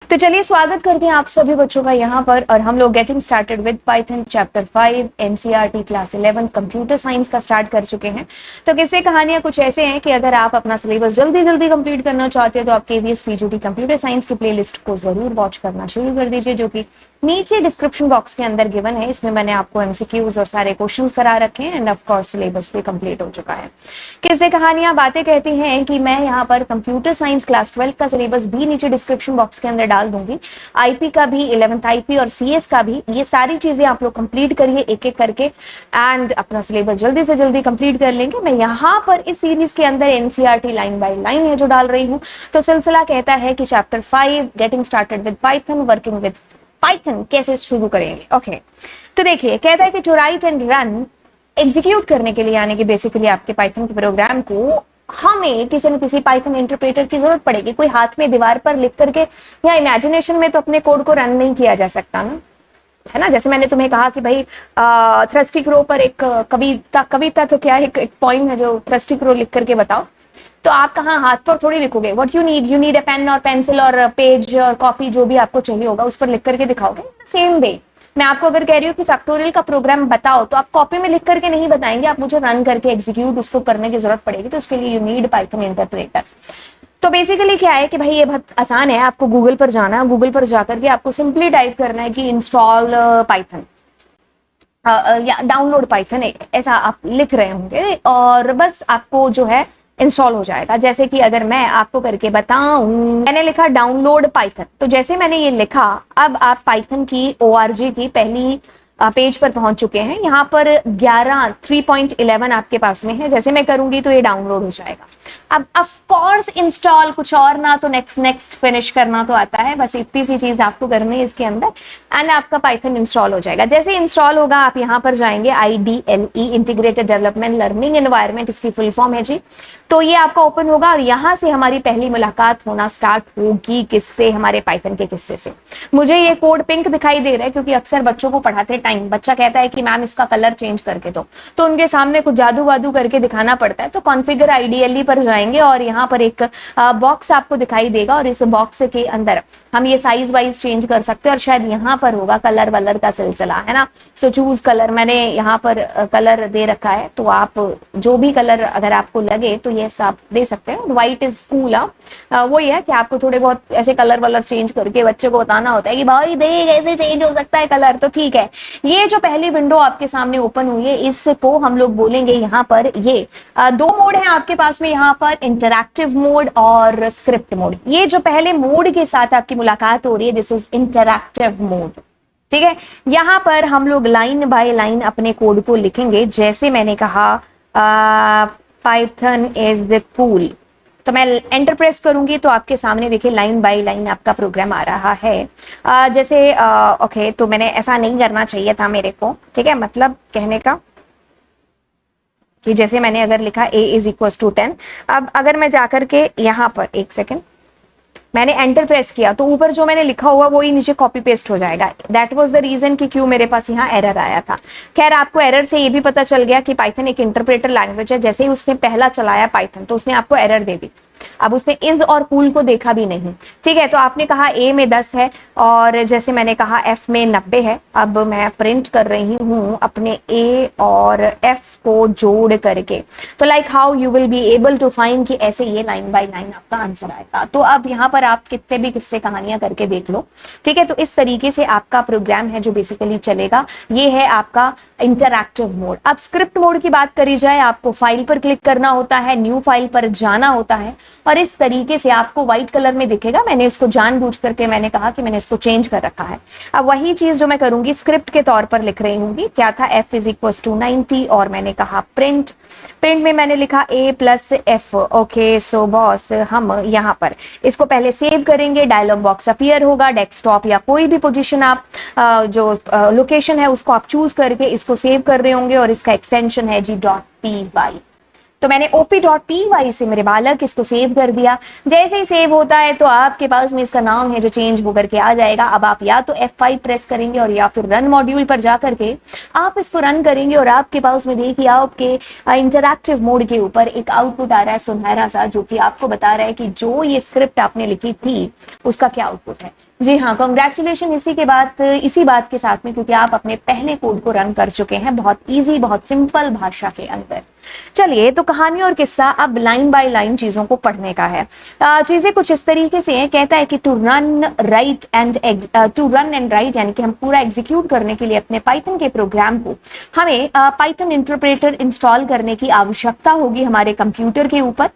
तो चलिए स्वागत करते हैं आप सभी बच्चों का यहाँ पर। और हम लोग getting started with Python chapter 5 NCERT class 11 computer science का स्टार्ट कर चुके हैं। तो किस्से कहानियां कुछ ऐसे हैं कि अगर आप अपना सिलेबस जल्दी जल्दी कंप्लीट करना चाहते हैं तो आप केवीएस पीजीटी कंप्यूटर साइंस की प्लेलिस्ट को जरूर वॉच करना शुरू कर दीजिए, जो कि नीचे डिस्क्रिप्शन बॉक्स के अंदर गिवन है। इसमें मैंने आपको एमसीक्यूज और सारे क्वेश्चंस करा रखे हैं एंड ऑफ कोर्स सिलेबस भी कंप्लीट हो चुका है। किस्से कहानियां बातें कहती हैं कि मैं यहाँ पर कंप्यूटर साइंस क्लास 12 का सिलेबस भी नीचे डिस्क्रिप्शन बॉक्स के अंदर डाल दूंगी, आईपी का भी, 11th आईपी और सीएस का भी। ये सारी चीजें आप लोग कंप्लीट करिए एक एक करके एंड अपना सिलेबस जल्दी से जल्दी कंप्लीट कर लेंगे। मैं यहाँ पर इस सीरीज के अंदर एनसीईआरटी लाइन बाय लाइन है जो डाल रही हूँ। तो सिलसिला कहता है कि chapter 5 getting started with Python, working with Python कैसे शुरू करेंगे। ओके तो देखिए, कहता है कि to write and run, execute करने के लिए, यानी कि बेसिकली आपके पाइथन के प्रोग्राम को हमें किसी न किसी पाइथन इंटरप्रेटर की जरूरत पड़ेगी। कोई हाथ में दीवार पर लिख करके या इमेजिनेशन में तो अपने कोड को रन नहीं किया जा सकता ना, है ना। जैसे मैंने तुम्हें कहा कि भाई थ्रस्टी क्रो पर एक कविता तो क्या एक पोइम है जो थ्रस्टी क्रो लिख करके बताओ, तो आप कहाँ हाथ पर थोड़ी लिखोगे। What you need a pen और पेंसिल और पेज और कॉपी, जो भी आपको चाहिए होगा उस पर लिख करके दिखाओगे। सेम वे मैं आपको अगर कह रही हूँ कि फैक्टोरियल का प्रोग्राम बताओ, तो आप कॉपी में लिख करके नहीं बताएंगे, आप मुझे रन करके एग्जीक्यूट उसको करने की जरूरत पड़ेगी। तो उसके लिए यू नीड पाइथन इंटरप्रेटर। तो बेसिकली क्या है कि भाई ये बहुत आसान है। आपको गूगल पर जाना है, गूगल पर जाकर के आपको सिंपली टाइप करना है कि इंस्टॉल पाइथन या डाउनलोड पाइथन, ऐसा आप लिख रहे होंगे और बस आपको जो है इंस्टॉल हो जाएगा। जैसे कि अगर मैं आपको करके बताऊं, मैंने लिखा डाउनलोड पाइथन। तो जैसे मैंने ये लिखा, अब आप पाइथन की ORG की पहली पेज पर पहुंच चुके हैं। यहाँ पर 3.11 आपके पास में है। जैसे मैं करूंगी तो ये डाउनलोड हो जाएगा। अब ऑफ कोर्स इंस्टॉल कुछ और ना तो नेक्स्ट फिनिश करना तो आता है, बस इतनी सी चीज आपको करनी है इसके अंदर एंड आपका पाइथन इंस्टॉल हो जाएगा। जैसे इंस्टॉल होगा आप यहाँ पर जाएंगे, IDLE integrated development learning environment, इसकी फुल फॉर्म है जी। तो ये आपका ओपन होगा और यहाँ से हमारी पहली मुलाकात होना स्टार्ट होगी। किससे? हमारे पाइथन के किस्से से। मुझे ये कोड पिंक दिखाई दे रहा है क्योंकि अक्सर बच्चों को पढ़ाते टाइम बच्चा कहता है कि मैम इसका कलर चेंज करके दो, तो उनके सामने कुछ जादू वादू करके दिखाना पड़ता है। तो कॉन्फ़िगर IDLE पर जाएंगे और यहाँ पर एक बॉक्स आपको दिखाई देगा और इस बॉक्स के अंदर हम ये साइज वाइज चेंज कर सकते हैं और शायद यहाँ पर होगा कलर वलर का सिलसिला, है ना। सो चूज कलर, मैंने यहाँ पर कलर दे रखा है, तो आप जो भी कलर अगर आपको लगे तो ये आप दे सकते हैं। White is cool. वही है कि आपको थोड़े बहुत ऐसे कलर वलर चेंज करके बच्चे को बताना होता है कि भाई देख ऐसे चेंज हो सकता है कलर। तो ठीक है, ये जो पहली विंडो आपके सामने ओपन हुई है इसको हम लोग बोलेंगे यहाँ पर ये दो मोड है आपके पास में, यहाँ पर इंटरैक्टिव मोड और स्क्रिप्ट मोड। ये जो पहले मोड के साथ आपकी मुलाकात हो रही है, दिस इज इंटरैक्टिव मोड। ठीक है, यहाँ पर हम लोग लाइन बाय लाइन अपने कोड को लिखेंगे। जैसे मैंने कहा पाइथन इज द कूल, तो मैं एंटर प्रेस करूंगी तो आपके सामने देखिए लाइन बाय लाइन आपका प्रोग्राम आ रहा है। जैसे ओके, तो मैंने ऐसा नहीं करना चाहिए था मेरे को, ठीक है, मतलब कहने का कि जैसे मैंने अगर लिखा a इज इक्वल टू 10, अब अगर मैं जाकर के यहाँ पर एक सेकेंड मैंने एंटर प्रेस किया तो ऊपर जो मैंने लिखा हुआ वो ही नीचे कॉपी पेस्ट हो जाएगा। दैट वाज द रीजन कि क्यों मेरे पास यहाँ एरर आया था। खैर, आपको एरर से ये भी पता चल गया कि पाइथन एक इंटरप्रेटर लैंग्वेज है। जैसे ही उसने पहला चलाया पाइथन तो उसने आपको एरर दे दी। अब उसने इज और कूल को देखा भी नहीं, ठीक है। तो आपने कहा ए में 10 है और जैसे मैंने कहा एफ में 90 है। अब मैं प्रिंट कर रही हूँ अपने ए और एफ को जोड़ करके, तो like how you will be able to find कि ऐसे ये लाइन बाय लाइन आपका आंसर आएगा। तो अब यहाँ पर आप कितने भी किस्से कहानियां करके देख लो, ठीक है। तो इस तरीके से आपका प्रोग्राम है जो बेसिकली चलेगा। ये है आपका इंटरैक्टिव मोड। अब स्क्रिप्ट मोड की बात करी जाए, आपको फाइल पर क्लिक करना होता है, न्यू फाइल पर जाना होता है और इस तरीके से आपको व्हाइट कलर में दिखेगा। मैंने इसको जानबूझ करके मैंने कहा कि मैंने इसको चेंज कर रखा है। अब वही चीज जो मैं करूंगी स्क्रिप्ट के तौर पर लिख रही हूँ, क्या था, f इज इक्वल टू 90 और मैंने कहा प्रिंट में मैंने लिखा a plus f। Okay, so boss हम यहाँ पर इसको पहले सेव करेंगे। डायलॉग बॉक्स अपीयर होगा, डेस्कटॉप या कोई भी पोजीशन आप जो लोकेशन है उसको आप चूज करके इसको सेव कर रहे होंगे और इसका एक्सटेंशन है g.py। तो मैंने op.py से मेरे बालक इसको सेव कर दिया। जैसे ही सेव होता है तो आपके पास में इसका नाम है जो चेंज होकर के आ जाएगा। अब आप या तो F5 प्रेस करेंगे और या फिर रन मॉड्यूल पर जा करके आप इसको रन करेंगे और आपके पास में देखिए आपके इंटरैक्टिव मोड के ऊपर एक आउटपुट आ रहा है सुनहरा सा, जो कि आपको बता रहा है कि जो ये स्क्रिप्ट आपने लिखी थी उसका क्या आउटपुट है। जी हाँ, कॉन्ग्रेचुलेशन इसी बात के साथ में, क्योंकि आप अपने पहले कोड को रन कर चुके हैं बहुत इजी, बहुत सिंपल भाषा के अंदर। चलिए, तो कहानी और किस्सा अब लाइन बाय लाइन चीजों को पढ़ने का है। चीजें कुछ इस तरीके से हैं, कहता है कि टू रन एंड राइट, यानी कि हम पूरा एग्जीक्यूट करने के लिए अपने पाइथन के प्रोग्राम को हमें पाइथन इंटरप्रेटर इंस्टॉल करने की आवश्यकता होगी हमारे कंप्यूटर के ऊपर।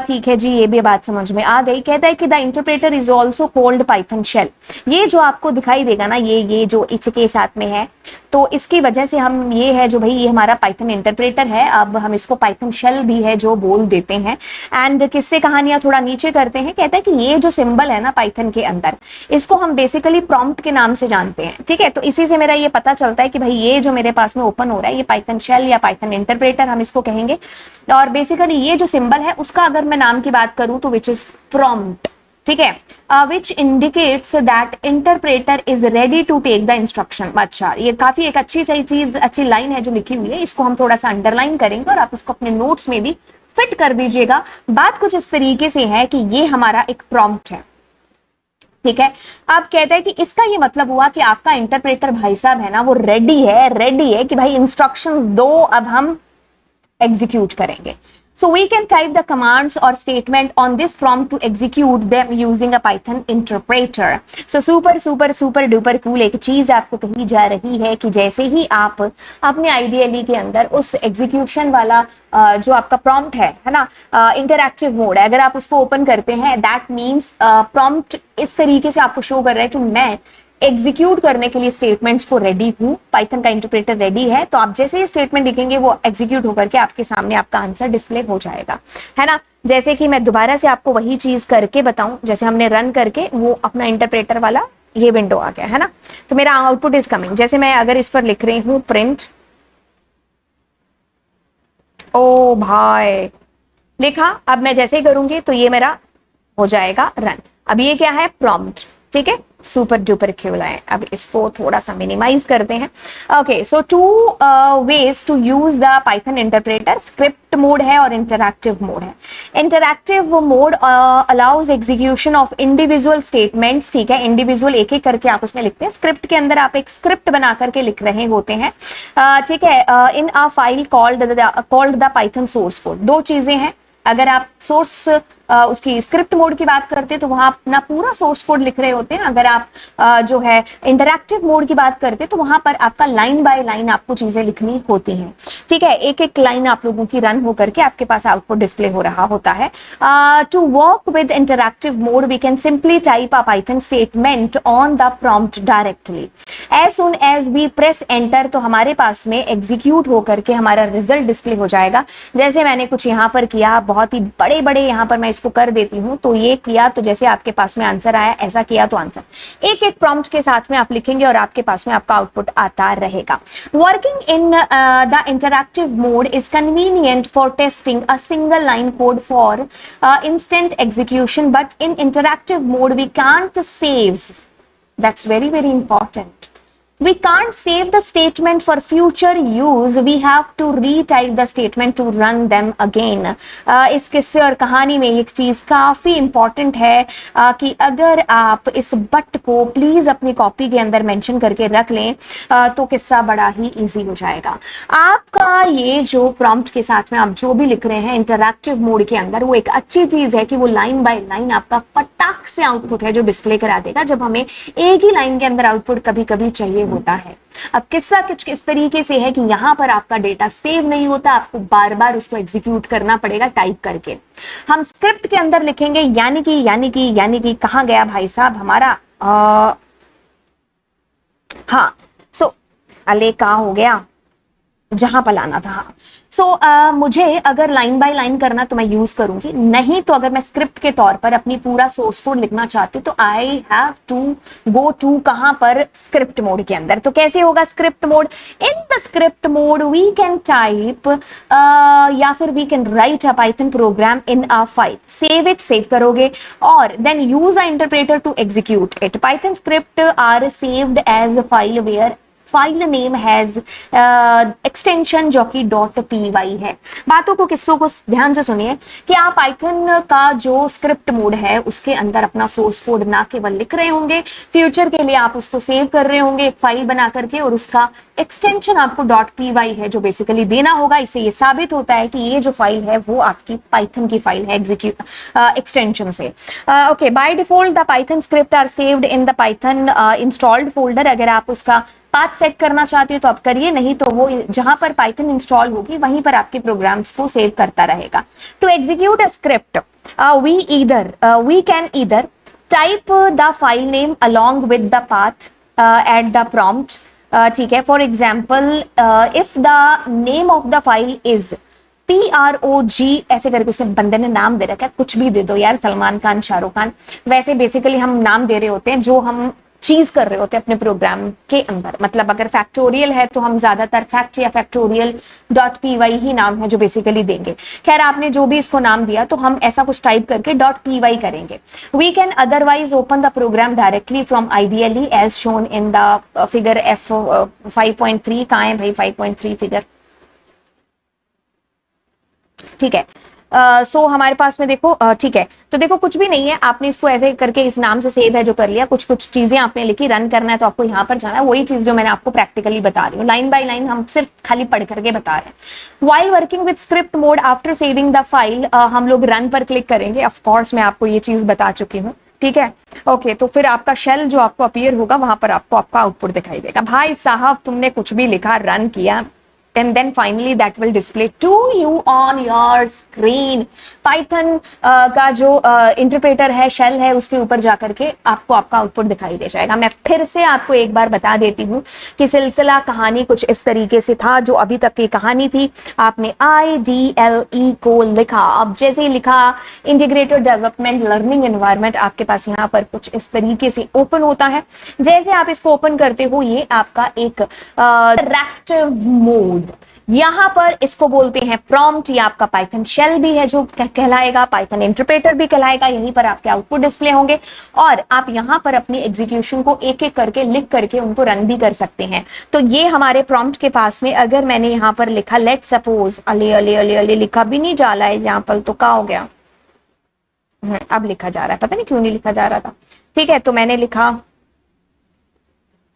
ठीक है जी, ये भी बात समझ में आ गई। कहता है कि the interpreter is also called Python shell. ये जो आपको दिखाई देगा ना, ये जो इच के साथ में है, तो इसकी वजह से हम ये है जो भाई ये हमारा पाइथन इंटरप्रेटर है, अब हम इसको पाइथन शेल भी है जो बोल देते हैं। एंड किससे कहानियां थोड़ा नीचे करते हैं, कहता है कि ये जो सिंबल है ना पाइथन के अंदर, इसको हम बेसिकली प्रॉम्प्ट के नाम से जानते हैं। ठीक है, तो इसी से मेरा ये पता चलता है कि भाई ये जो मेरे पास में ओपन हो रहा है ये पाइथन शेल या पाइथन इंटरप्रेटर हम इसको कहेंगे। और बेसिकली ये जो सिंबल है उसका अगर मैं नाम की बात करूं तो विच इज प्रॉम्प्ट। ठीक है, which indicates that interpreter is ready to take the instruction। अच्छा, ये काफी एक अच्छी लाइन है जो लिखी हुई है, इसको हम थोड़ा सा अंडरलाइन करेंगे और आप इसको अपने नोट्स में भी फिट कर दीजिएगा। बात कुछ इस तरीके से है कि ये हमारा एक प्रॉम्प्ट है। ठीक है, अब कहता है कि इसका ये मतलब हुआ कि आपका इंटरप्रेटर भाई साहब है ना, वो रेडी है कि भाई इंस्ट्रक्शंस दो, अब हम एग्जीक्यूट करेंगे। So we can type the commands or statement on this prompt to execute them using a Python interpreter। So super duper cool एक चीज आपको कही जा रही है कि जैसे ही आप अपने IDLE के अंदर उस एग्जीक्यूशन वाला जो आपका प्रॉम्प्ट है ना, इंटरैक्टिव मोड है, अगर आप उसको ओपन करते हैं, दैट मीन्स प्रॉम्प्ट इस तरीके से आपको शो कर रहा है कि मैं एग्जीक्यूट करने के लिए स्टेटमेंट्स को रेडी हूं, पाइथन का इंटरप्रेटर रेडी है। तो आप जैसे ही स्टेटमेंट लिखेंगे वो एग्जीक्यूट होकर के आपके सामने आपका आंसर डिस्प्ले हो जाएगा, है ना। जैसे कि मैं दोबारा से आपको वही चीज करके बताऊं, जैसे हमने रन करके वो अपना इंटरप्रेटर वाला ये विंडो आ गया, है ना। तो मेरा आउटपुट इज कमिंग। जैसे मैं अगर इस पर लिख रही हूं प्रिंट, ओ भाई लिखा, अब मैं जैसे ही करूंगी तो ये मेरा हो जाएगा रन। अब ये क्या है, प्रॉम्प्ट। ठीक है, सुपर डुपर क्यूल है। अब इसको थोड़ा सा मिनिमाइज करते हैं। Okay, so two ways to use the Python interpreter, script mode है और इंटरैक्टिव मोड है। Interactive mode allows execution of individual statements. ठीक है, इंडिविजुअल एक एक करके आप उसमें लिखते हैं। स्क्रिप्ट के अंदर आप एक स्क्रिप्ट बना करके लिख रहे होते हैं। ठीक है, in a file called the Python source code. दो चीजें हैं, अगर आप सोर्स उसकी स्क्रिप्ट मोड की बात करते हैं तो वहां अपना पूरा सोर्स कोड लिख रहे होते हैं। अगर आप जो है इंटरैक्टिव मोड की बात करते हैं तो वहां पर आपका लाइन बाय लाइन आपको चीजें लिखनी होती हैं। ठीक है, एक एक लाइन आप लोगों की रन होकर के आपके पास आउटपुट डिस्प्ले हो रहा होता है। To work with interactive mode we can simply type a Python statement on the prompt directly. As soon as we press enter, तो हमारे पास में एग्जीक्यूट होकर के हमारा रिजल्ट डिस्प्ले हो जाएगा। जैसे मैंने कुछ यहाँ पर किया, बहुत ही बड़े बड़े यहाँ पर मैं इसको कर देती हूं, तो ये किया तो जैसे आपके पास में आंसर आया, ऐसा किया तो आंसर। एक एक प्रॉम्प्ट के साथ में आप लिखेंगे और आपके पास में आपका आउटपुट आता रहेगा। Working in the interactive mode is convenient for testing a single line code for instant execution, but in interactive mode we can't save. That's very important. We can't save the statement for future use. We have to retype the statement to run them again. इस किस्से और कहानी में एक चीज काफी important है कि अगर आप इस बट को प्लीज अपनी कॉपी के अंदर मेंशन करके रख लें तो किस्सा बड़ा ही इजी हो जाएगा। आपका ये जो प्रॉम्प्ट के साथ में आप जो भी लिख रहे हैं इंटरैक्टिव मोड के अंदर, वो एक अच्छी चीज है कि वो लाइन बाय लाइन आपका फटाक से आउटपुट है जो डिस्प्ले करा देगा, जब हमें एक ही लाइन के अंदर आउटपुट कभी कभी चाहिए होता है। अब किस्सा कुछ इस तरीके से है कि यहां पर आपका डेटा सेव नहीं होता, आपको बार बार उसको एग्जीक्यूट करना पड़ेगा टाइप करके। हम स्क्रिप्ट के अंदर लिखेंगे यानी कि कहां गया भाई साहब हमारा हाँ, सो अले कहां हो गया, जहां पर लाना था। मुझे अगर लाइन बाय लाइन करना तो मैं यूज करूंगी, नहीं तो अगर मैं स्क्रिप्ट के तौर पर अपनी पूरा सोर्स कोड लिखना चाहती हूँ तो I have to go to कहां पर, स्क्रिप्ट मोड के अंदर। तो कैसे होगा script mode? In the script mode we can type या फिर we can write a Python program in a file, save करोगे और then use a interpreter to execute it. Python script are saved as a file where file name has extension जो कि .py है। बातों को किस्सों को ध्यान से सुनिए कि आप पाइथन का जो स्क्रिप्ट मोड है उसके अंदर अपना सोर्स कोड ना केवल लिख रहे होंगे, फ्यूचर के लिए आप उसको सेव कर रहे होंगे एक फाइल बना करके, और उसका एक्सटेंशन आपको .py है जो बेसिकली देना होगा। इससे ये साबित होता है कि ये जो फाइल है वो आपकी पाइथन की फाइल है एग्जीक्यूट एक्सटेंशन से। Okay, by default the Python script are saved in the Python installed folder. अगर आप उसका पाथ सेट करना चाहते हो तो आप करिए, नहीं तो वो जहां पर पाइथन इंस्टॉल होगी वहीं पर आपके प्रोग्राम्स को सेव करता रहेगा। To execute a script we can either type the file name along with the path at the prompt. ठीक है, for example if the name of the file is PROG ऐसे करके उसने बंदे ने नाम दे रखा है, कुछ भी दे दो यार, सलमान खान, शाहरुख खान, वैसे बेसिकली हम नाम दे रहे होते हैं जो हम चीज कर रहे होते हैं अपने प्रोग्राम के अंदर। मतलब अगर फैक्टोरियल है तो हम ज्यादातर फैक्ट या फैक्टोरियल .py ही नाम है जो बेसिकली देंगे। खैर, आपने जो भी इसको नाम दिया तो हम ऐसा कुछ टाइप करके .py करेंगे। We can otherwise open the program directly from IDLE as shown in the figure F5.3। कहाँ है भाई 5.3 फिगर? ठीक है, सो हमारे पास में देखो, ठीक है, तो देखो कुछ भी नहीं है, आपने इसको ऐसे करके इस नाम से सेव है जो कर लिया, कुछ कुछ चीजें आपने लिखी, रन करना है तो आपको यहाँ पर जाना है, वही चीज जो मैंने आपको प्रैक्टिकली बता रही हूँ, लाइन बाय लाइन हम सिर्फ खाली पढ़ करके बता रहे हैं। While working with script mode after saving the file, हम लोग रन पर क्लिक करेंगे। ऑफकोर्स मैं आपको ये चीज बता चुकी हूँ, ठीक है। ओके, तो फिर आपका शेल जो आपको अपीयर होगा वहां पर आपको आपका आउटपुट दिखाई देगा। भाई साहब तुमने कुछ भी लिखा, रन किया, and then finally that will display to you on your screen। Python का जो इंटरप्रेटर है, शेल है, उसके ऊपर जाकर के आपको आपका आउटपुट दिखाई दे जाएगा। मैं फिर से आपको एक बार बता देती हूँ कि सिलसिला कहानी कुछ इस तरीके से था। जो अभी तक की कहानी थी, आपने IDLE को लिखा, अब जैसे ही लिखा इंटीग्रेटेड डेवलपमेंट लर्निंग एनवायरनमेंट, आपके पास यहाँ पर कुछ इस तरीके से ओपन होता है। जैसे आप इसको ओपन करते हो, ये आपका एक इंटरैक्टिव मोड, यहां पर इसको बोलते हैं प्रॉम्प्ट। या आपका पाइथन शेल भी है जो कहलाएगा, पाइथन इंटरप्रेटर भी कहलाएगा। यहीं पर आपके आउटपुट डिस्प्ले होंगे और आप यहां पर अपनी एग्जीक्यूशन को एक एक करके लिख करके उनको रन भी कर सकते हैं। तो ये हमारे प्रॉम्प्ट के पास में अगर मैंने यहां पर लिखा लेट सपोज, अले अले अले अले लिखा भी नहीं जा रहा है यहाँ पर, तो क्या हो गया? अब लिखा जा रहा है, पता नहीं क्यों नहीं लिखा जा रहा था। ठीक है, तो मैंने लिखा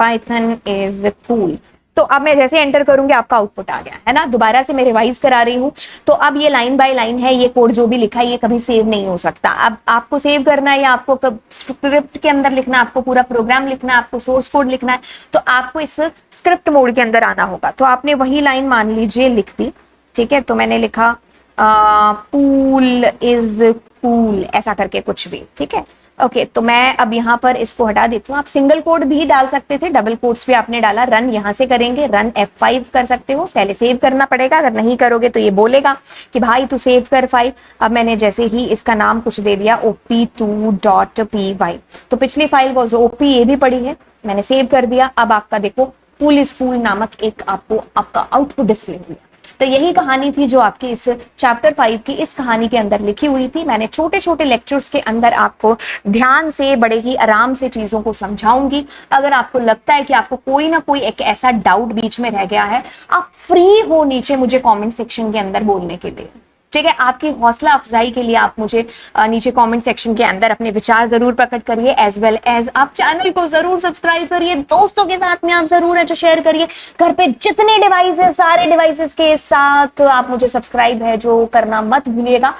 पाइथन इज कूल। तो अब मैं जैसे एंटर करूंगी आपका आउटपुट आ गया है ना। दोबारा से मैं रिवाइज करा रही हूं, तो अब ये लाइन बाय लाइन है, ये कोड जो भी लिखा है ये कभी सेव नहीं हो सकता। अब आपको सेव करना है या आपको स्क्रिप्ट के अंदर लिखना, आपको पूरा प्रोग्राम लिखना है, आपको सोर्स कोड लिखना है, तो आपको इस स्क्रिप्ट मोड के अंदर आना होगा। तो आपने वही लाइन मान लीजिए लिख दी, ठीक है। तो मैंने लिखा पूल इज कूल, ऐसा करके कुछ भी, ठीक है। ओके, तो मैं अब यहाँ पर इसको हटा देती हूँ। आप सिंगल कोड भी डाल सकते थे, डबल कोट्स भी आपने डाला। रन यहाँ से करेंगे, रन F5 कर सकते हो, पहले सेव करना पड़ेगा, अगर नहीं करोगे तो ये बोलेगा कि भाई तू सेव कर फाइल। अब मैंने जैसे ही इसका नाम कुछ दे दिया op2.py, तो पिछली फाइल वॉज OP, ये भी पड़ी है, मैंने सेव कर दिया। अब आपका देखो पूल स्कूल नामक एक आपको आपका आउटपुट डिस्प्ले हुआ। तो यही कहानी थी जो आपकी इस चैप्टर 5 की इस कहानी के अंदर लिखी हुई थी। मैंने छोटे छोटे लेक्चर्स के अंदर आपको ध्यान से, बड़े ही आराम से चीजों को समझाऊंगी। अगर आपको लगता है कि आपको कोई ना कोई एक ऐसा डाउट बीच में रह गया है, आप फ्री हो नीचे मुझे कमेंट सेक्शन के अंदर बोलने के लिए, ठीक है। आपकी हौसला अफजाई के लिए आप मुझे नीचे कमेंट सेक्शन के अंदर अपने विचार जरूर प्रकट करिए, एज वेल एज आप चैनल को जरूर सब्सक्राइब करिए, दोस्तों के साथ में आप जरूर है जो शेयर करिए। घर पे जितने डिवाइस है, सारे डिवाइसेस के साथ आप मुझे सब्सक्राइब है जो करना मत भूलिएगा।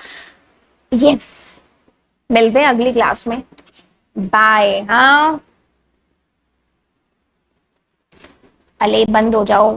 यस, मिलते हैं अगली क्लास में, बाय। हाँ, अले बंद हो जाओ।